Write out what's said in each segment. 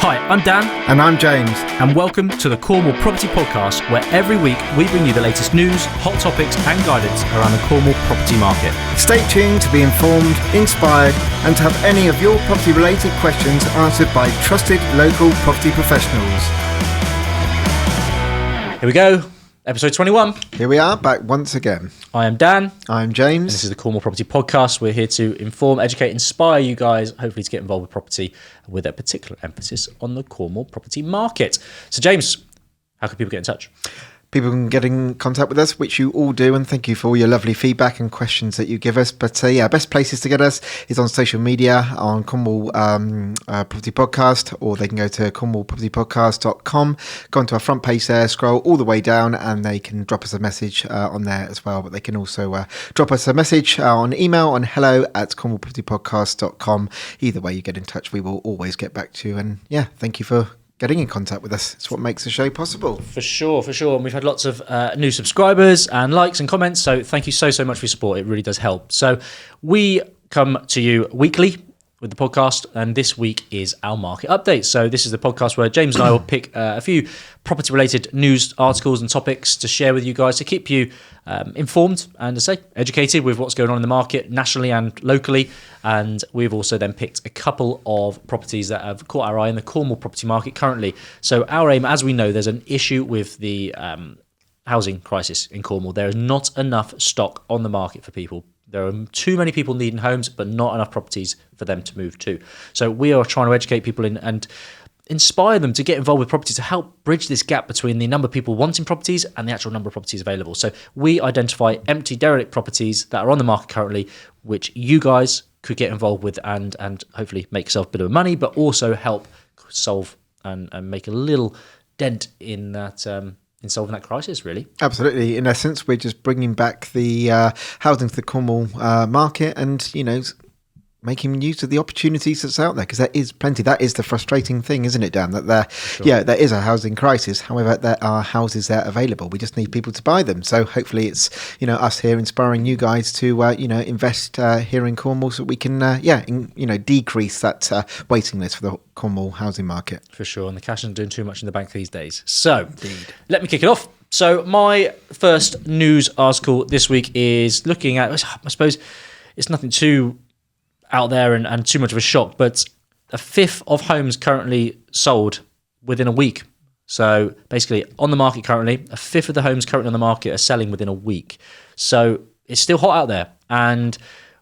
Hi, I'm Dan. And I'm James. And welcome to the Cornwall Property Podcast, where every week we bring you the latest news, hot topics and guidance around the Cornwall property market. Stay tuned to be informed, inspired and to have any of your property related questions answered by trusted local property professionals. Here we go. Episode 21. Here we are, back once again. I am Dan. I'm James. And this is the Cornwall Property Podcast. We're here to inform, educate, inspire you guys, hopefully to get involved with property with a particular emphasis on the Cornwall property market. So James, how can people get in touch? People can get in contact with us, which you all do, and thank you for all your lovely feedback and questions that you give us. But best places to get us is on social media, on Cornwall Property Podcast, or they can go to cornwallpropertypodcast.com, go onto our front page there, scroll all the way down, and they can drop us a message on there as well. But they can also drop us a message on email on hello@cornwallpropertypodcast.com. Either way you get in touch, we will always get back to you. And thank you for getting in contact with us. It's what makes the show possible. For sure. And we've had lots of new subscribers and likes and comments. So thank you so much for your support. It really does help. So we come to you weekly with the podcast, and this week is our market update. So this is the podcast where James and I will pick a few property related news articles and topics to share with you guys to keep you informed and to say educated with what's going on in the market nationally and locally. And we've also then picked a couple of properties that have caught our eye in the Cornwall property market currently. So our aim, as we know, there's an issue with the housing crisis in Cornwall. There is not enough stock on the market for people. There are too many people needing homes, but not enough properties for them to move to. So we are trying to educate people and inspire them to get involved with property to help bridge this gap between the number of people wanting properties and the actual number of properties available. So we identify empty, derelict properties that are on the market currently, which you guys could get involved with and hopefully make yourself a bit of money, but also help solve and make a little dent in that in solving that crisis, really. Absolutely. In essence, we're just bringing back the housing to the Cornwall market and, making use of the opportunities that's out there, because there is plenty. That is the frustrating thing, isn't it, Dan? That there is a housing crisis. However, there are houses there available. We just need people to buy them. So hopefully it's, us here inspiring you guys to, invest here in Cornwall so we can, decrease that waiting list for the Cornwall housing market. For sure. And the cash isn't doing too much in the bank these days. So let me kick it off. So my first news article this week is looking at, I suppose it's nothing too out there and too much of a shock, but a fifth of homes currently sold within a week. So basically on the market currently, a fifth of the homes currently on the market are selling within a week. So it's still hot out there. And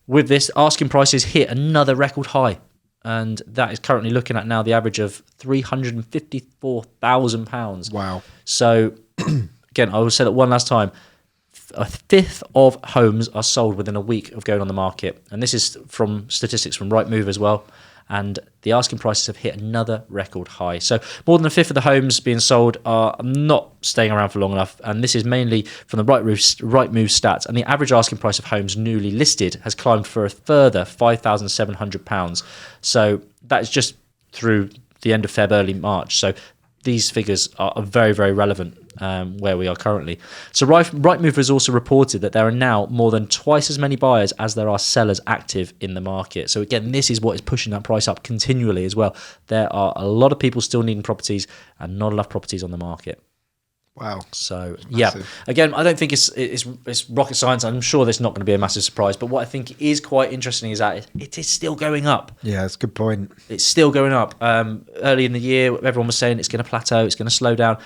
with this, asking prices hit another record high. And that is currently looking at now the average of £354,000. Wow. So again, I will say that one last time. A fifth of homes are sold within a week of going on the market. And this is from statistics from Rightmove as well. And the asking prices have hit another record high. So more than a fifth of the homes being sold are not staying around for long enough. And this is mainly from the Rightmove stats. And the average asking price of homes newly listed has climbed for a further £5,700. So that is just through the end of Feb, early March. So these figures are very, very relevant where we are currently. So Rightmove has also reported that there are now more than twice as many buyers as there are sellers active in the market. So again, this is what is pushing that price up continually as well. There are a lot of people still needing properties and not enough properties on the market. Wow. So again, I don't think it's rocket science. I'm sure there's not going to be a massive surprise. But what I think is quite interesting is that it is still going up. Yeah, that's a good point. It's still going up. Early in the year, everyone was saying it's going to plateau, it's going to slow down.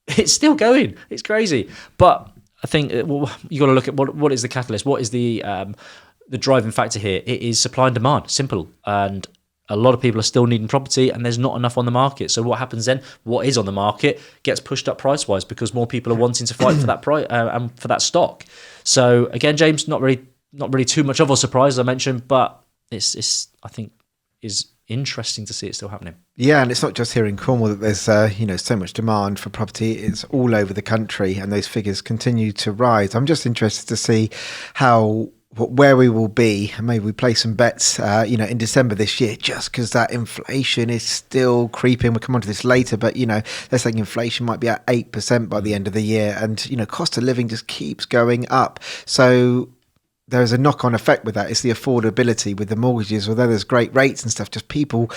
It's still going. It's crazy. But I think you got to look at what is the catalyst. What is the driving factor here? It is supply and demand. Simple. And a lot of people are still needing property and there's not enough on the market. So what happens then? What is on the market gets pushed up price-wise because more people are wanting to fight for that price and for that stock. So again, James, not really too much of a surprise, as I mentioned, but it's I think is interesting to see it still happening. Yeah, and it's not just here in Cornwall that there's so much demand for property. It's all over the country, and those figures continue to rise. I'm just interested to see where we will be, and maybe we play some bets, in December this year, just because that inflation is still creeping. We'll come on to this later, but, they're saying inflation might be at 8% by the end of the year, and, cost of living just keeps going up. So there's a knock-on effect with that. It's the affordability with the mortgages, although there's great rates and stuff, just people,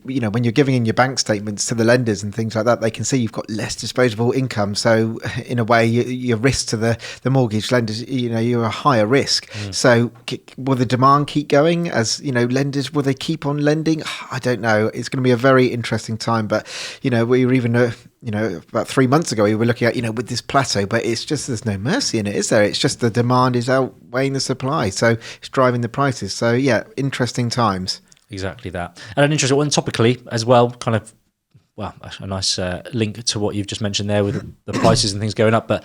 when you're giving in your bank statements to the lenders and things like that, they can see you've got less disposable income. So in a way, your risk to the mortgage lenders, you're a higher risk. So will the demand keep going as, lenders, will they keep on lending? I don't know. It's going to be a very interesting time. But, we were even... about 3 months ago, we were looking at, with this plateau, but it's just, there's no mercy in it, is there? It's just the demand is outweighing the supply. So it's driving the prices. So yeah, interesting times. Exactly that. And an interesting one topically as well, kind of, a nice link to what you've just mentioned there with the prices and things going up. But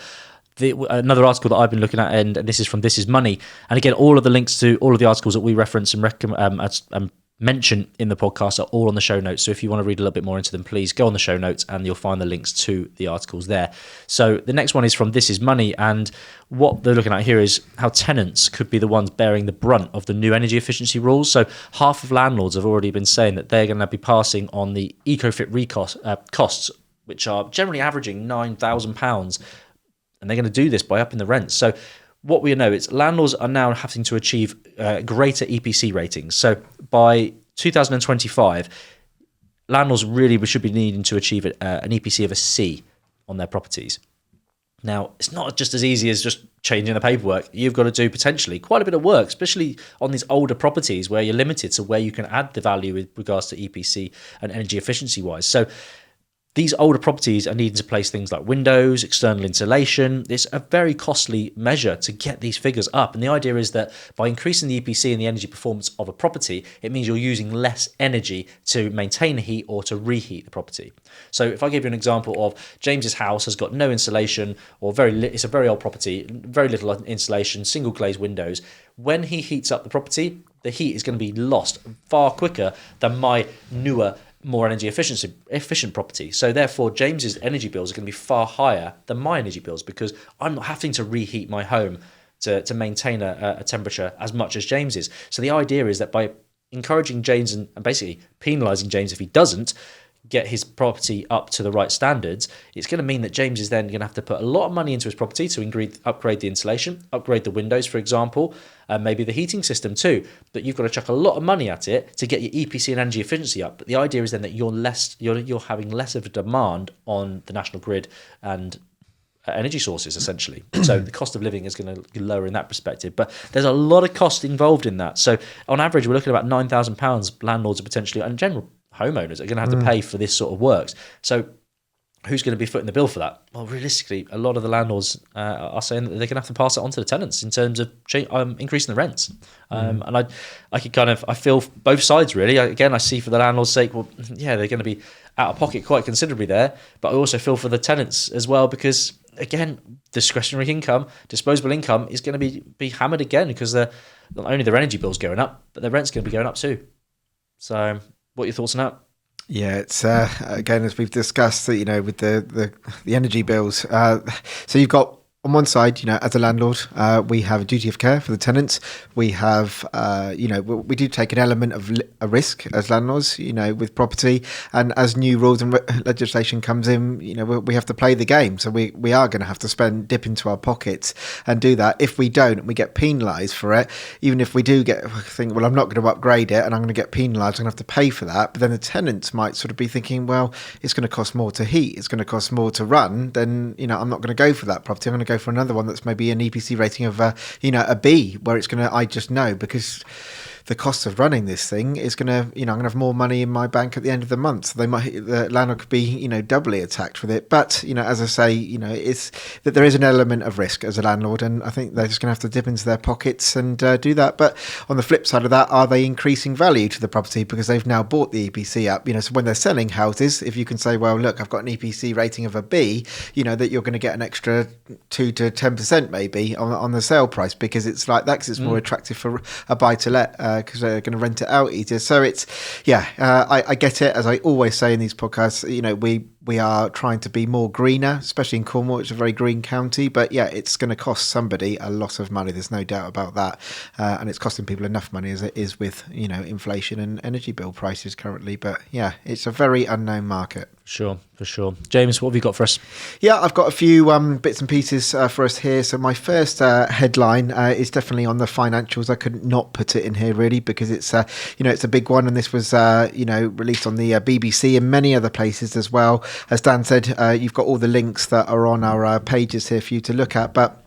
another article that I've been looking at, and this is from This Is Money. And again, all of the links to all of the articles that we reference and mention in the podcast are all on the show notes. So if you want to read a little bit more into them, please go on the show notes and you'll find the links to the articles there. So the next one is from This Is Money, and what they're looking at here is how tenants could be the ones bearing the brunt of the new energy efficiency rules. So half of landlords have already been saying that they're going to be passing on the EcoFit costs, which are generally averaging £9,000, and they're going to do this by upping the rents. So what we know is landlords are now having to achieve greater EPC ratings. So by 2025, landlords really should be needing to achieve an EPC of a C on their properties. Now, it's not just as easy as just changing the paperwork. You've got to do potentially quite a bit of work, especially on these older properties where you're limited to where you can add the value with regards to EPC and energy efficiency wise. So these older properties are needing to place things like windows, external insulation. It's a very costly measure to get these figures up. And the idea is that by increasing the EPC and the energy performance of a property, it means you're using less energy to maintain the heat or to reheat the property. So if I give you an example of James's house has got no insulation, or it's a very old property, very little insulation, single glazed windows. When he heats up the property, the heat is going to be lost far quicker than my newer, more energy efficient property. So therefore, James's energy bills are going to be far higher than my energy bills because I'm not having to reheat my home to maintain a temperature as much as James is. So the idea is that by encouraging James and basically penalising James if he doesn't get his property up to the right standards, it's going to mean that James is then going to have to put a lot of money into his property to upgrade the insulation, upgrade the windows, for example, and maybe the heating system too. But you've got to chuck a lot of money at it to get your EPC and energy efficiency up. But the idea is then that you're having less of a demand on the national grid and energy sources, essentially. So the cost of living is going to be lower in that perspective. But there's a lot of cost involved in that. So on average, we're looking at about £9,000 landlords are potentially, and general homeowners are going to have to pay for this sort of works. So who's going to be footing the bill for that? Well, realistically, a lot of the landlords are saying that they're going to have to pass it on to the tenants in terms of increasing the rents. And I feel both sides really. Again, I see for the landlord's sake, well, yeah, they're going to be out of pocket quite considerably there. But I also feel for the tenants as well because, again, discretionary income, disposable income is going to be hammered again because not only their energy bill's going up, but their rent's going to be going up too. So what are your thoughts on that? Yeah, it's again, as we've discussed, with the energy bills. So you've got on one side, as a landlord, we have a duty of care for the tenants. We have, we do take an element of a risk as landlords, with property. And as new rules and legislation comes in, we have to play the game. So we are going to have to dip into our pockets and do that. If we don't, we get penalised for it. Even if we do think, well, I'm not going to upgrade it and I'm going to get penalised, I'm going to have to pay for that. But then the tenants might sort of be thinking, well, it's going to cost more to heat, it's going to cost more to run. Then, I'm not going to go for that property. I'm going to go for another one that's maybe an EPC rating of a B, where it's going to, I just know, because the cost of running this thing is going to, I'm going to have more money in my bank at the end of the month. So the landlord could be, doubly attacked with it. But, as I say, it's that there is an element of risk as a landlord, and I think they're just going to have to dip into their pockets and do that. But on the flip side of that, are they increasing value to the property because they've now bought the EPC up? So when they're selling houses, if you can say, well, look, I've got an EPC rating of a B, that you're going to get an extra 2 to 10% maybe on the sale price because it's like that, because it's more attractive for a buy to let. Because they're going to rent it out easier. So it's, I get it. As I always say in these podcasts, we are trying to be more greener, especially in Cornwall. It's a very green county. But yeah, it's going to cost somebody a lot of money. There's no doubt about that. And it's costing people enough money as it is with, inflation and energy bill prices currently. But yeah, it's a very unknown market. For sure. James, what have you got for us? Yeah, I've got a few bits and pieces for us here. So my first headline is definitely on the financials. I could not put it in here really because it's it's a big one, and this was released on the BBC and many other places as well. As Dan said, you've got all the links that are on our pages here for you to look at, but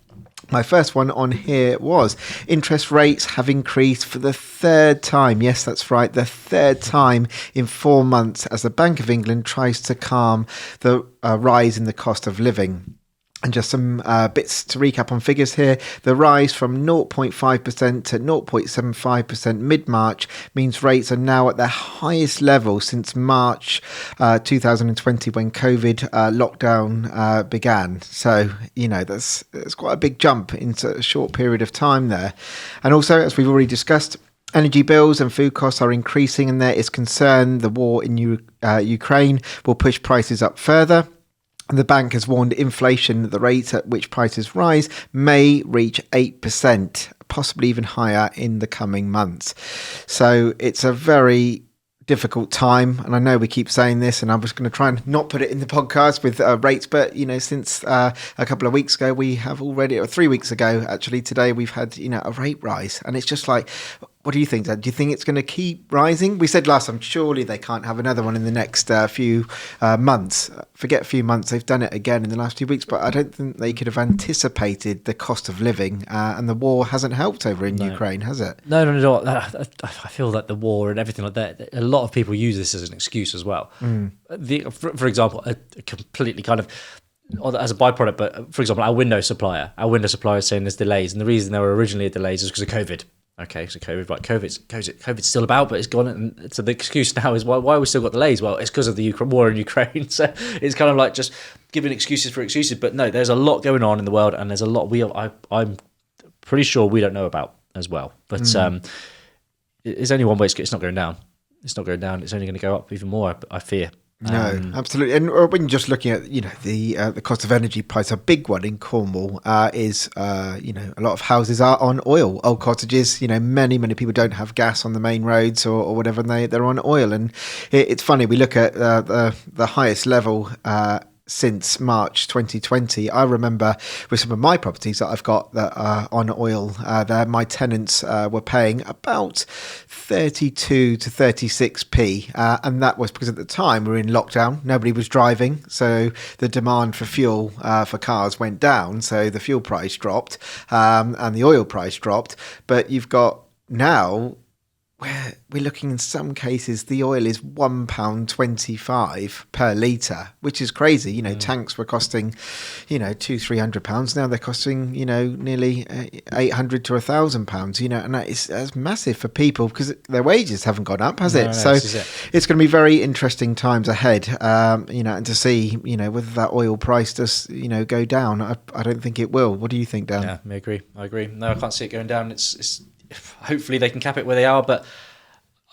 my first one on here was interest rates have increased for the third time. Yes, that's right. The third time in 4 months as the Bank of England tries to calm the rise in the cost of living. And just some bits to recap on figures here. The rise from 0.5% to 0.75% mid-March means rates are now at their highest level since March 2020 when COVID lockdown began. So, that's quite a big jump into a short period of time there. And also, as we've already discussed, energy bills and food costs are increasing, and there is concern the war in Ukraine will push prices up further. The bank has warned inflation, the rate at which prices rise, may reach 8%, possibly even higher in the coming months. So it's a very difficult time, and I know we keep saying this, and I was going to try and not put it in the podcast with rates, but since a couple of weeks ago we have already, or 3 weeks ago actually, today we've had a rate rise, and it's just like, what do you think, Dad? Do you think it's going to keep rising? We said last time, surely they can't have another one in the next few months. Forget a few months, they've done it again in the last few weeks, but I don't think they could have anticipated the cost of living, and the war hasn't helped over in Ukraine, has it? No. I feel like the war and everything like that, a lot of people use this as an excuse as well. For example, a completely kind of, as a byproduct, but for example, our window supplier is saying there's delays, and the reason there were originally delays is because of COVID. Okay, so COVID's still about, but it's gone. And so the excuse now is why we still got delays? Well, it's because of the war in Ukraine. So it's kind of like just giving excuses for excuses. But no, there's a lot going on in the world, and there's a lot I'm pretty sure we don't know about as well. But it's only one way. It's not going down. It's not going down. It's only going to go up even more, I fear. No, absolutely. And when you're just looking at, the cost of energy price, a big one in Cornwall is, a lot of houses are on oil, old cottages. Many people don't have gas on the main roads or whatever, and they're on oil. And it's funny, we look at the highest level since March 2020. I remember with some of my properties that I've got that are on oil there, my tenants were paying about 32 to 36p, and that was because at the time we were in lockdown, nobody was driving, so the demand for fuel for cars went down, so the fuel price dropped and the oil price dropped. But you've got now where we're looking, in some cases the oil is £1.25 per litre, which is crazy. Tanks were costing £200-300, now they're costing nearly £800 to £1,000, and that's massive for people because their wages haven't gone up, has it? So it's going to be very interesting times ahead, and to see whether that oil price does go down. I don't think it will. What do you think, Dan? Yeah, I agree. No, I can't see it going down. It's hopefully they can cap it where they are, but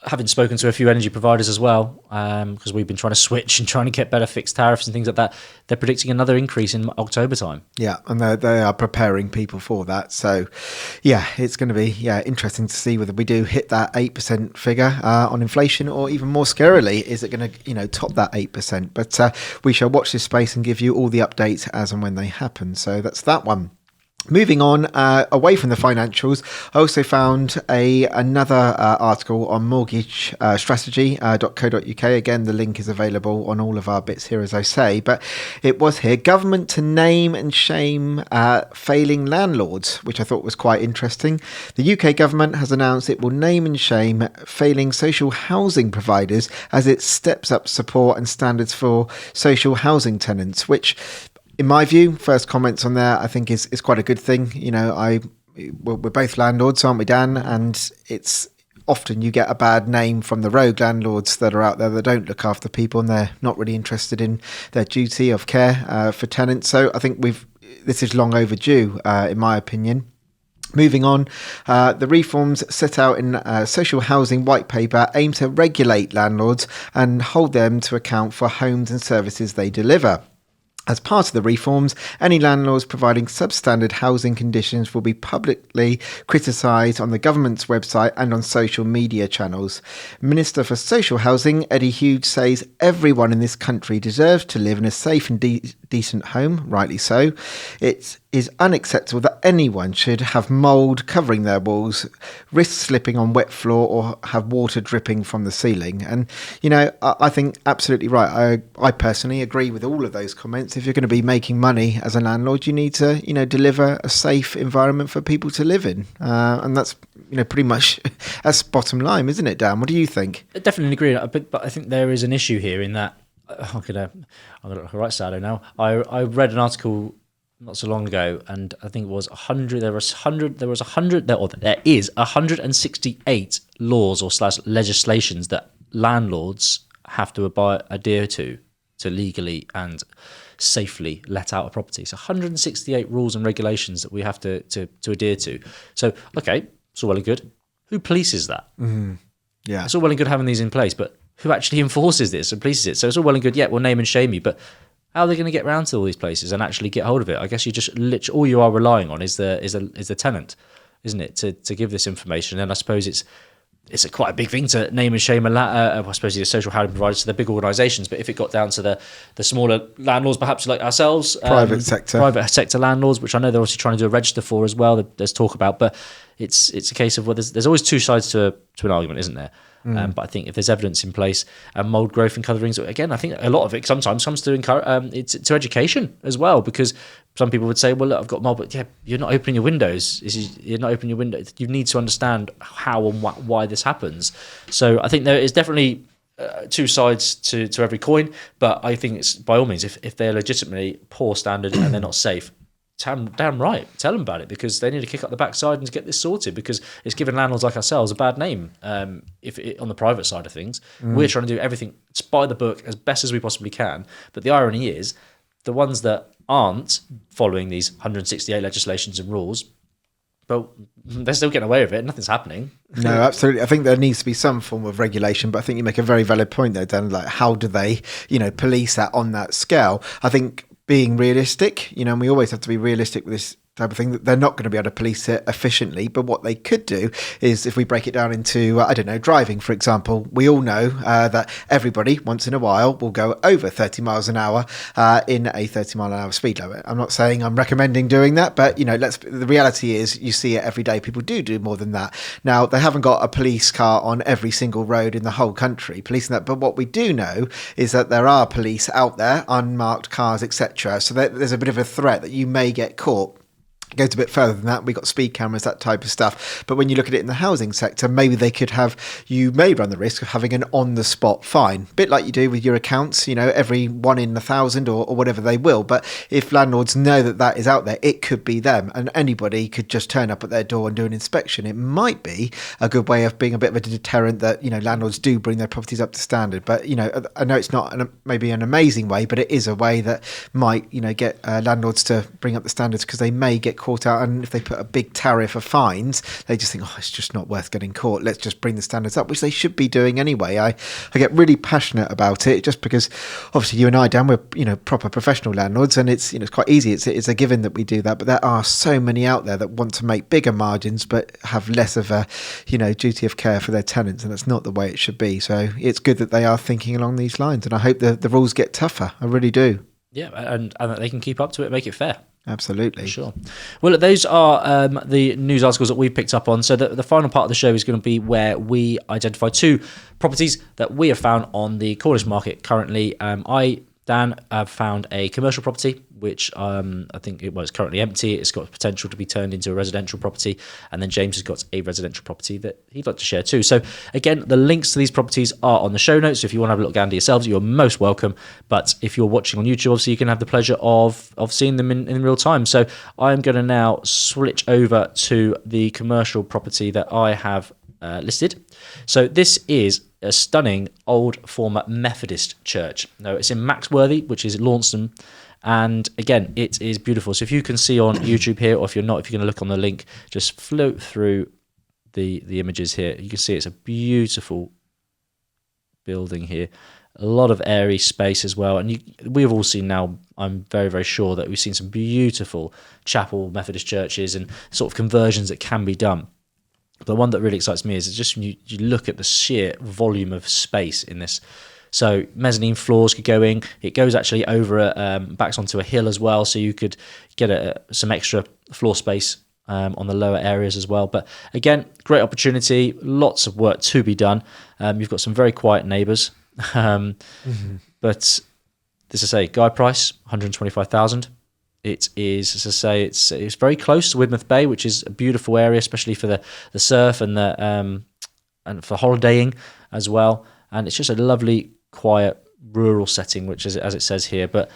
having spoken to a few energy providers as well, because we've been trying to switch and trying to get better fixed tariffs and things like that, they're predicting another increase in October time. Yeah, and they are preparing people for that. So, yeah, it's going to be interesting to see whether we do hit that 8% figure on inflation, or even more scarily, is it going to top that 8%? But we shall watch this space and give you all the updates as and when they happen. So that's that one. Moving on, away from the financials, I also found another article on mortgagestrategy.co.uk. Again, the link is available on all of our bits here, as I say. But it was here, government to name and shame failing landlords, which I thought was quite interesting. The UK government has announced it will name and shame failing social housing providers as it steps up support and standards for social housing tenants, which, in my view, first comments on there, I think is quite a good thing. We're both landlords, aren't we, Dan? And it's often you get a bad name from the rogue landlords that are out there that don't look after people, and they're not really interested in their duty of care for tenants. So I think this is long overdue, in my opinion. Moving on, the reforms set out in social housing white paper aim to regulate landlords and hold them to account for homes and services they deliver. As part of the reforms, any landlords providing substandard housing conditions will be publicly criticised on the government's website and on social media channels. Minister for Social Housing, Eddie Hughes, says everyone in this country deserves to live in a safe and decent home, rightly so. It is unacceptable that anyone should have mould covering their walls, risk slipping on wet floor or have water dripping from the ceiling. And, I think absolutely right. I personally agree with all of those comments. If you're going to be making money as a landlord, you need to, deliver a safe environment for people to live in. And that's, pretty much that's bottom line, isn't it, Dan? What do you think? I definitely agree. But I think there is an issue here in that, I'm gonna look right sad now. I read an article not so long ago, and I think it was 100. There is 168 laws or / legislations that landlords have to adhere to legally and safely let out a property. So 168 rules and regulations that we have to adhere to. So okay, it's all well and good. Who polices that? Yeah, it's all well and good having these in place, but who actually enforces this and polices it? So it's all well and good, yeah, we'll name and shame you, but how are they going to get around to all these places and actually get hold of it? I guess you just all you are relying on is the tenant, isn't it, to give this information? And I suppose it's quite a big thing to name and shame I suppose the social housing providers to the big organisations, but if it got down to the smaller landlords, perhaps like ourselves, private sector landlords, which I know they're obviously trying to do a register for as well, there's talk about, but it's a case of, well, there's always two sides to an argument, isn't there? But I think if there's evidence in place and mould growth and colourings, again, I think a lot of it sometimes comes to it's to education as well, because some people would say, well, look, I've got mould, but yeah, you're not opening your windows. You're not opening your windows. You need to understand how and why this happens. So I think there is definitely two sides to every coin, but I think it's by all means, if they're legitimately poor standard and they're not safe, damn right, tell them about it, because they need to kick up the backside and get this sorted, because it's giving landlords like ourselves a bad name. On the private side of things, we're trying to do everything by the book as best as we possibly can. But the irony is, the ones that aren't following these 168 legislations and rules, but they're still getting away with it. Nothing's happening. No, absolutely. I think there needs to be some form of regulation, but I think you make a very valid point there, Dan. Like, how do they, police that on that scale? I think being realistic, and we always have to be realistic with this type of thing, that they're not going to be able to police it efficiently. But what they could do is, if we break it down into, driving, for example, we all know that everybody once in a while will go over 30 miles an hour in a 30 mile an hour speed limit. I'm not saying I'm recommending doing that, but the reality is you see it every day. People do more than that. Now, they haven't got a police car on every single road in the whole country policing that, but what we do know is that there are police out there, unmarked cars, etc. So there's a bit of a threat that you may get caught. It goes a bit further than that. We've got speed cameras, that type of stuff. But when you look at it in the housing sector, maybe they could you may run the risk of having an on-the-spot fine. A bit like you do with your accounts, every 1 in 1,000 or whatever they will. But if landlords know that is out there, it could be them. And anybody could just turn up at their door and do an inspection. It might be a good way of being a bit of a deterrent that, landlords do bring their properties up to standard. But, I know it's not maybe an amazing way, but it is a way that might, get landlords to bring up the standards, because they may get caught out, and if they put a big tariff of fines, they just think, it's just not worth getting caught, let's just bring the standards up, which they should be doing anyway. I get really passionate about it, just because obviously you and I, Dan, we're proper professional landlords, and it's it's quite easy, it's a given that we do that, but there are so many out there that want to make bigger margins but have less of a duty of care for their tenants, and that's not the way it should be. So it's good that they are thinking along these lines, and I hope the rules get tougher. I really do. Yeah, and that they can keep up to it and make it fair. Absolutely. Sure. Well, those are the news articles that we picked up on. So the final part of the show is going to be where we identify 2 properties that we have found on the Cornish market currently. Dan, have found a commercial property, which I think it's currently empty. It's got potential to be turned into a residential property. And then James has got a residential property that he'd like to share too. So again, the links to these properties are on the show notes. So if you want to have a look gander yourselves, you're most welcome. But if you're watching on YouTube, obviously you can have the pleasure of seeing them in real time. So I'm going to now switch over to the commercial property that I have listed. So this is a stunning old former Methodist church. Now, it's in Maxworthy, which is Launceston, and again, it is beautiful. So if you can see on YouTube here, or if you're not, if you're going to look on the link, just float through the images here. You can see it's a beautiful building here. a lot of airy space as well. And we've all seen now, I'm very, very sure that we've seen some beautiful chapel Methodist churches and sort of conversions that can be done. The one that really excites me is just when you look at the sheer volume of space in this. So mezzanine floors could go in. It goes actually over, backs onto a hill as well, so you could get some extra floor space on the lower areas as well. But again, great opportunity, lots of work to be done. You've got some very quiet neighbours. But as I say, guide price, 125,000. It is, as I say, it's very close to Widmouth Bay, which is a beautiful area, especially for the surf and and for holidaying as well. And it's just a lovely, quiet, rural setting, which is as it says here, but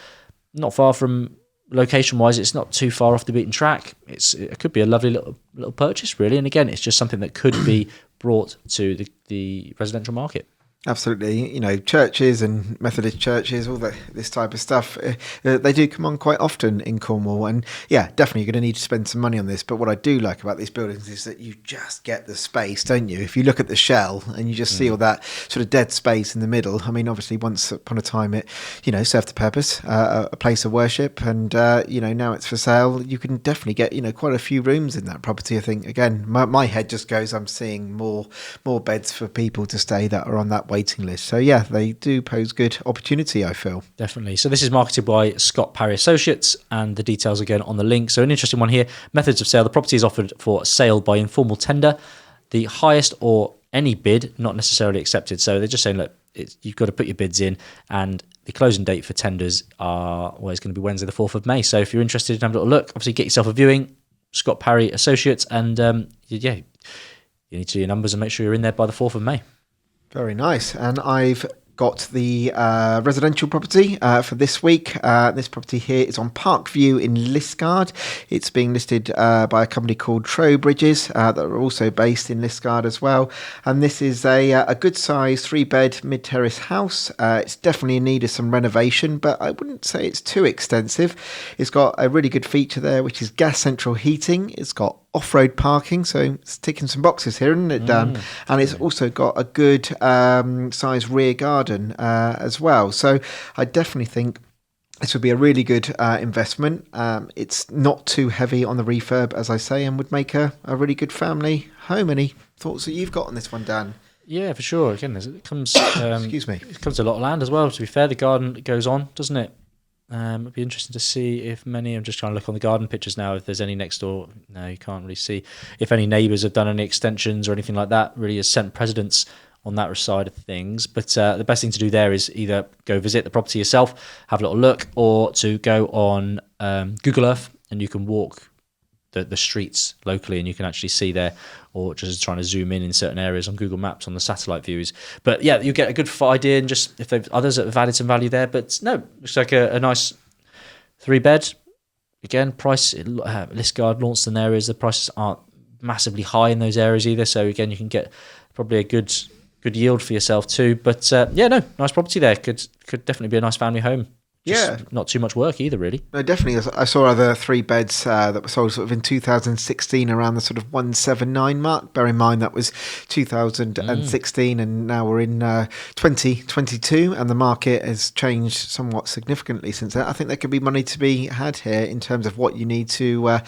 not far from location-wise. It's not too far off the beaten track. It could be a lovely little purchase, really. And again, it's just something that could be brought to the residential market. Absolutely. Churches and Methodist churches, all this type of stuff, they do come on quite often in Cornwall. And yeah, definitely you're going to need to spend some money on this. But what I do like about these buildings is that you just get the space, don't you? If you look at the shell and you just see all that sort of dead space in the middle. I mean, obviously once upon a time it, served the purpose, a place of worship. And, now it's for sale. You can definitely get, quite a few rooms in that property. I think, again, my head just goes, I'm seeing more beds for people to stay that are on that waiting list. So yeah, they do pose good opportunity, I feel. Definitely. So this is marketed by Scott Parry Associates, and the details again on the link. So an interesting one here. Methods of sale. The property is offered for sale by informal tender. The highest or any bid not necessarily accepted. So they're just saying, look, you've got to put your bids in, and the closing date for tenders is going to be Wednesday the 4th of May. So if you're interested in having a little look, obviously get yourself a viewing, Scott Parry Associates, and you need to do your numbers and make sure you're in there by the 4th of May. Very nice. And I've got the residential property for this week. This property here is on Parkview in Liskeard. It's being listed by a company called Trowbridges that are also based in Liskeard as well. And this is a good size 3-bed mid-terrace house. It's definitely in need of some renovation, but I wouldn't say it's too extensive. It's got a really good feature there, which is gas central heating. It's got off-road parking, so it's ticking some boxes here, isn't it, Dan? And it's also got a good size rear garden as well. So I definitely think this would be a really good investment. It's not too heavy on the refurb, as I say, and would make a really good family home. Any thoughts that you've got on this one, Dan? Yeah, for sure. Again, it comes excuse me. It comes to a lot of land as well, to be fair. The garden goes on, doesn't it? It'd be interesting to see if I'm just trying to look on the garden pictures now, if there's any next door. No, you can't really see. If any neighbours have done any extensions or anything like that, really has sent precedents on that side of things. But the best thing to do there is either go visit the property yourself, have a little look, or to go on Google Earth, and you can walk the streets locally, and you can actually see there, or just trying to zoom in certain areas on Google Maps on the satellite views. But yeah, you get a good idea, and just if they've others that have added some value there. But no, looks like a nice 3-bed. Again, price Liskeard, Launceston areas, the prices aren't massively high in those areas either. So again, you can get probably a good yield for yourself too. But nice property there. Could definitely be a nice family home. Just not too much work either, really. No, definitely. I saw other 3-beds that were sold sort of in 2016 around the sort of 179 mark. Bear in mind that was 2016 and now we're in 2022 and the market has changed somewhat significantly since then. I think there could be money to be had here in terms of what you need to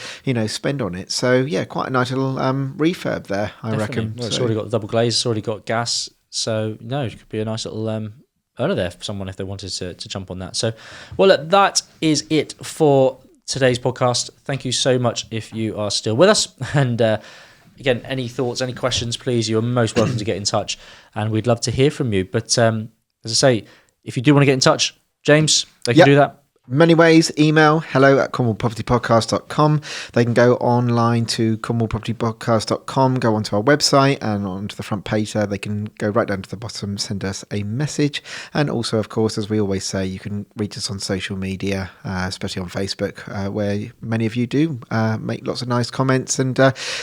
spend on it. So yeah, quite a nice little refurb there, I reckon. Well, it's already got the double glaze, it's already got gas. So no, it could be a nice little earner there for someone if they wanted to jump on that. So, well, look, that is it for today's podcast. Thank you so much if you are still with us. And again, any thoughts, any questions, please, you're most welcome to get in touch, and we'd love to hear from you. But as I say, if you do want to get in touch, James, they can do that. Many ways. Email hello@cornwallpropertypodcast.com. They can go online to cornwallpropertypodcast.com, go onto our website, and onto the front page there they can go right down to the bottom, send us a message. And also, of course, as we always say, you can reach us on social media, especially on Facebook, where many of you do make lots of nice comments. And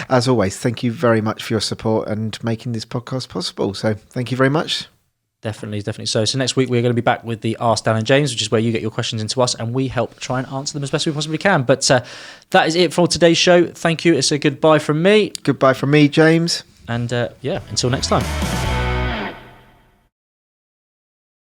as always, thank you very much for your support and making this podcast possible. So thank you very much. Definitely so. So next week we're going to be back with the Ask Dan and James, which is where you get your questions into us and we help try and answer them as best we possibly can. But that is it for today's show. Thank you. It's a goodbye from me. Goodbye from me, James. And until next time.